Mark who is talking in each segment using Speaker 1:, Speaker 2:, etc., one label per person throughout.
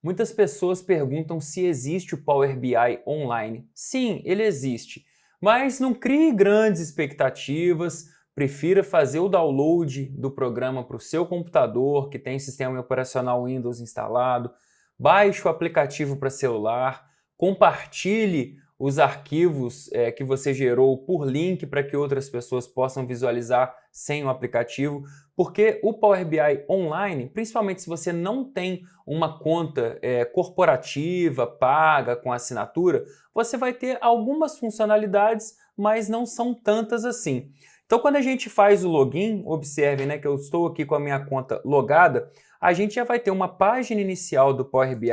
Speaker 1: Muitas pessoas perguntam se existe o Power BI online. Sim, ele existe, mas não crie grandes expectativas, prefira fazer o download do programa para o seu computador, que tem sistema operacional Windows instalado, baixe o aplicativo para celular, compartilhe os arquivos que você gerou por link para que outras pessoas possam visualizar sem o aplicativo, porque o Power BI online, principalmente se você não tem uma conta corporativa, paga, com assinatura, você vai ter algumas funcionalidades, mas não são tantas assim. Então, quando a gente faz o login, observe, né, que eu estou aqui com a minha conta logada, a gente já vai ter uma página inicial do Power BI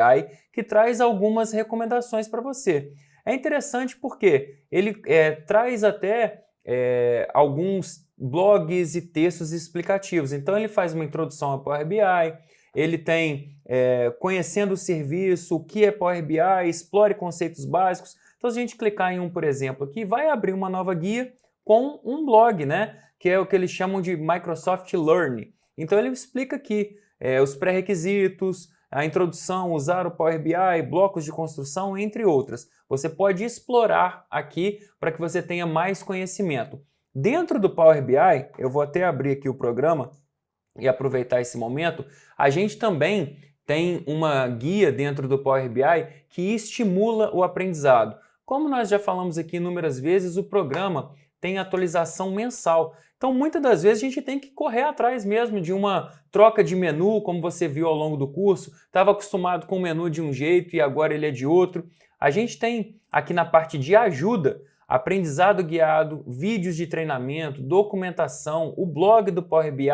Speaker 1: que traz algumas recomendações para você. É interessante porque ele traz até alguns blogs e textos explicativos. Então, ele faz uma introdução ao Power BI, ele tem conhecendo o serviço, o que é Power BI, explore conceitos básicos. Então, se a gente clicar em um, por exemplo, aqui, vai abrir uma nova guia com um blog, né? Que é o que eles chamam de Microsoft Learn. Então, ele explica aqui os pré-requisitos, a introdução, usar o Power BI, blocos de construção, entre outras. Você pode explorar aqui para que você tenha mais conhecimento. Dentro do Power BI, eu vou até abrir aqui o programa e aproveitar esse momento, a gente também tem uma guia dentro do Power BI que estimula o aprendizado. Como nós já falamos aqui inúmeras vezes, o programa tem atualização mensal. Então, muitas das vezes, a gente tem que correr atrás mesmo de uma troca de menu, como você viu ao longo do curso. Estava acostumado com o menu de um jeito e agora ele é de outro. A gente tem aqui na parte de ajuda, aprendizado guiado, vídeos de treinamento, documentação, o blog do Power BI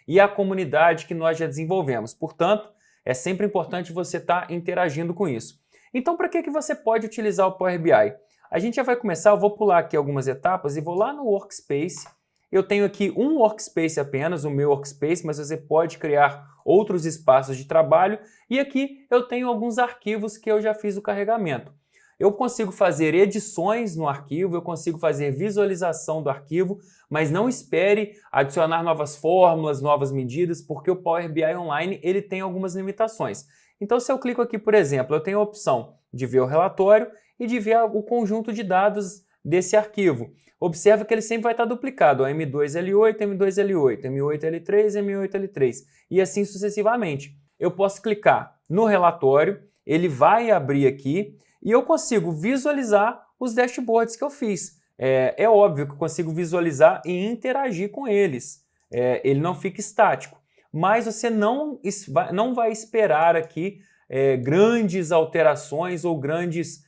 Speaker 1: e a comunidade que nós já desenvolvemos. Portanto, é sempre importante você estar interagindo com isso. Então, para que você pode utilizar o Power BI? A gente já vai começar, eu vou pular aqui algumas etapas e vou lá no Workspace. Eu tenho aqui um Workspace apenas, o meu Workspace, mas você pode criar outros espaços de trabalho. E aqui eu tenho alguns arquivos que eu já fiz o carregamento. Eu consigo fazer edições no arquivo, eu consigo fazer visualização do arquivo, mas não espere adicionar novas fórmulas, novas medidas, porque o Power BI Online ele tem algumas limitações. Então, se eu clico aqui, por exemplo, eu tenho a opção de ver o relatório e de ver o conjunto de dados desse arquivo. Observe que ele sempre vai estar duplicado, M2L8, M2L8, M8L3, M8L3 e assim sucessivamente. Eu posso clicar no relatório, ele vai abrir aqui e eu consigo visualizar os dashboards que eu fiz. É óbvio que eu consigo visualizar e interagir com eles. Ele não fica estático. Mas você não vai esperar aqui grandes alterações ou grandes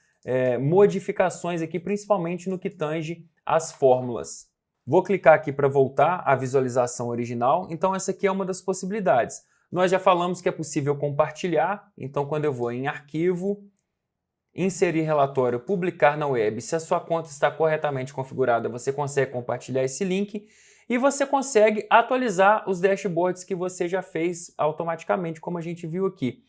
Speaker 1: modificações aqui, principalmente no que tange as fórmulas. Vou clicar aqui para voltar à visualização original. Então essa aqui é uma das possibilidades. Nós já falamos que é possível compartilhar. Então quando eu vou em arquivo, inserir relatório, publicar na web, se a sua conta está corretamente configurada, você consegue compartilhar esse link e você consegue atualizar os dashboards que você já fez automaticamente, como a gente viu aqui.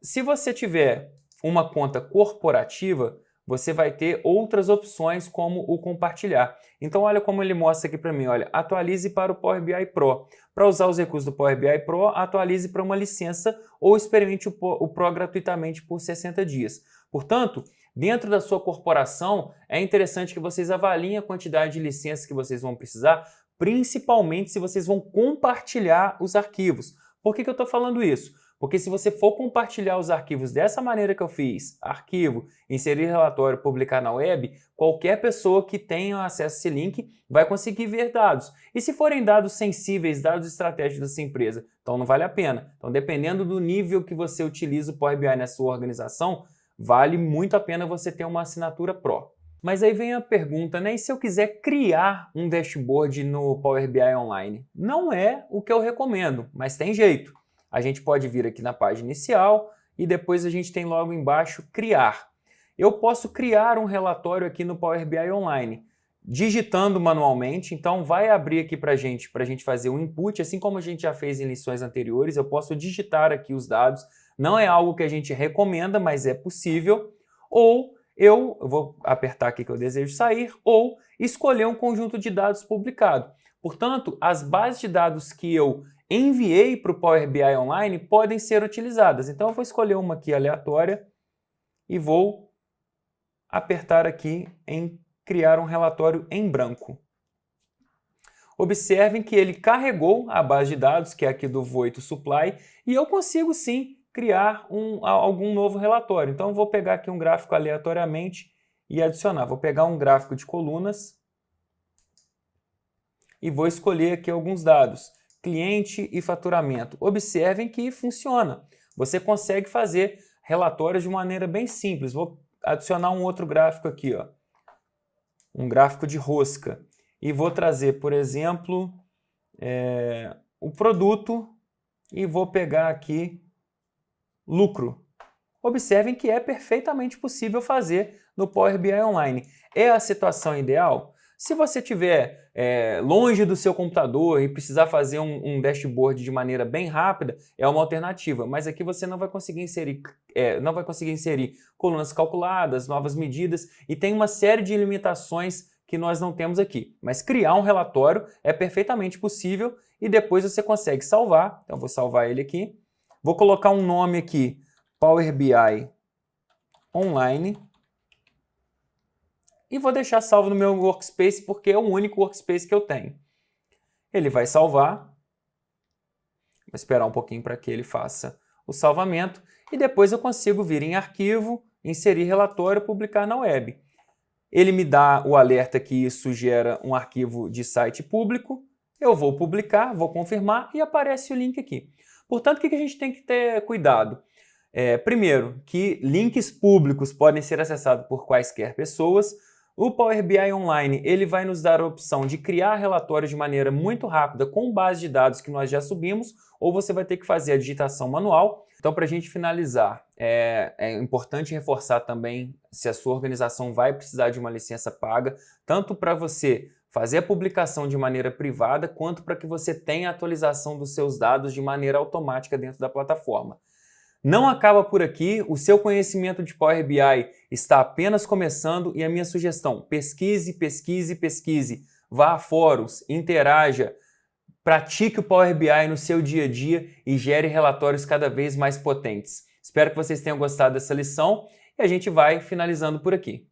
Speaker 1: Se você tiver uma conta corporativa, você vai ter outras opções como o compartilhar. Então olha como ele mostra aqui para mim, olha, atualize para o Power BI Pro. Para usar os recursos do Power BI Pro, atualize para uma licença ou experimente o Pro gratuitamente por 60 dias. Portanto, dentro da sua corporação, é interessante que vocês avaliem a quantidade de licenças que vocês vão precisar, principalmente se vocês vão compartilhar os arquivos. Por que eu estou falando isso? Porque se você for compartilhar os arquivos dessa maneira que eu fiz, arquivo, inserir relatório, publicar na web, qualquer pessoa que tenha acesso a esse link vai conseguir ver dados. E se forem dados sensíveis, dados estratégicos da sua empresa, então não vale a pena. Então, dependendo do nível que você utiliza o Power BI na sua organização, vale muito a pena você ter uma assinatura Pro. Mas aí vem a pergunta, né? E se eu quiser criar um dashboard no Power BI Online? Não é o que eu recomendo, mas tem jeito. A gente pode vir aqui na página inicial e depois a gente tem logo embaixo criar. Eu posso criar um relatório aqui no Power BI Online, digitando manualmente, então vai abrir aqui para a gente fazer o input, assim como a gente já fez em lições anteriores, eu posso digitar aqui os dados, não é algo que a gente recomenda, mas é possível, ou eu vou apertar aqui que eu desejo sair, ou escolher um conjunto de dados publicado. Portanto, as bases de dados que eu enviei para o Power BI Online podem ser utilizadas. Então eu vou escolher uma aqui aleatória e vou apertar aqui em criar um relatório em branco. Observem que ele carregou a base de dados, que é aqui do Voito Supply, e eu consigo sim criar algum novo relatório. Então eu vou pegar aqui um gráfico aleatoriamente e adicionar. Vou pegar um gráfico de colunas e vou escolher aqui alguns dados. Cliente e faturamento. Observem que funciona. Você consegue fazer relatórios de maneira bem simples. Vou adicionar um outro gráfico aqui, ó. Um gráfico de rosca. E vou trazer, por exemplo, o produto e vou pegar aqui lucro. Observem que é perfeitamente possível fazer no Power BI Online. É a situação ideal? Se você estiver longe do seu computador e precisar fazer um dashboard de maneira bem rápida, é uma alternativa. Mas aqui você não vai conseguir inserir colunas calculadas, novas medidas e tem uma série de limitações que nós não temos aqui. Mas criar um relatório é perfeitamente possível e depois você consegue salvar. Então vou salvar ele aqui. Vou colocar um nome aqui, Power BI Online. E vou deixar salvo no meu workspace porque é o único workspace que eu tenho. Ele vai salvar. Vou esperar um pouquinho para que ele faça o salvamento. E depois eu consigo vir em arquivo, inserir relatório e publicar na web. Ele me dá o alerta que isso gera um arquivo de site público. Eu vou publicar, vou confirmar e aparece o link aqui. Portanto, o que a gente tem que ter cuidado? Primeiro, que links públicos podem ser acessados por quaisquer pessoas. O Power BI Online ele vai nos dar a opção de criar relatórios de maneira muito rápida com base de dados que nós já subimos, ou você vai ter que fazer a digitação manual. Então, para a gente finalizar, é importante reforçar também se a sua organização vai precisar de uma licença paga, tanto para você fazer a publicação de maneira privada, quanto para que você tenha a atualização dos seus dados de maneira automática dentro da plataforma. Não acaba por aqui, o seu conhecimento de Power BI está apenas começando e a minha sugestão, pesquise, pesquise, pesquise, vá a fóruns, interaja, pratique o Power BI no seu dia a dia e gere relatórios cada vez mais potentes. Espero que vocês tenham gostado dessa lição e a gente vai finalizando por aqui.